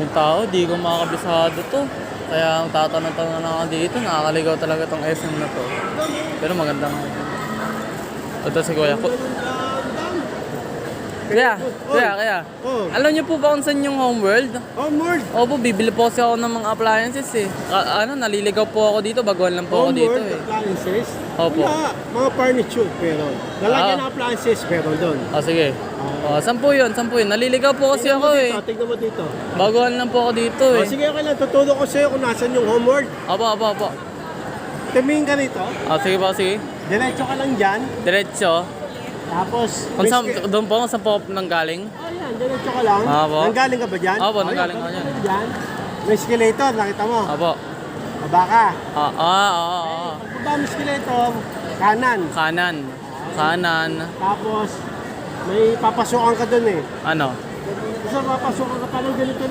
daming tao, di ko makakabisado to. Kaya ang tatanong-tanong na ako dito, nakakaligaw talaga tong SM na to. Pero maganda nga. Ito si Kuya. Kaya. Oh. Alam niyo po ba kung saan yung Homeworld? Homeworld. Opo, bibili po kasi ako ng mga appliances eh. Naliligaw po ako dito, baguhan lang po ako dito Homeworld eh. appliances. Opo. Wala, mga furniture, pero lalagyan ng appliances, pero doon. Sige. Saan po yun? Naliligaw po kasi ako eh. Tignan mo dito. Baguhan lang po ako dito eh. Sige, okay lang. Tutulong ko sa'yo kung nasan yung Homeworld. Opo. Tumingin ka rito. Sige po, sige. Diretso ka lang dyan. Diretso. Tapos, Doon po, saan po nanggaling? yan, diretso ka lang. Opo. Nanggaling ka ba dyan? Opo, nanggaling ako dyan. Dyan. May escalator, nakita mo. Opo. Baba ka. Oo. Pagbaba mo escalator, kanan. Kanan. Tapos, may papasukan ka doon eh. Ano? Kasi papasukan ka pa ng ganito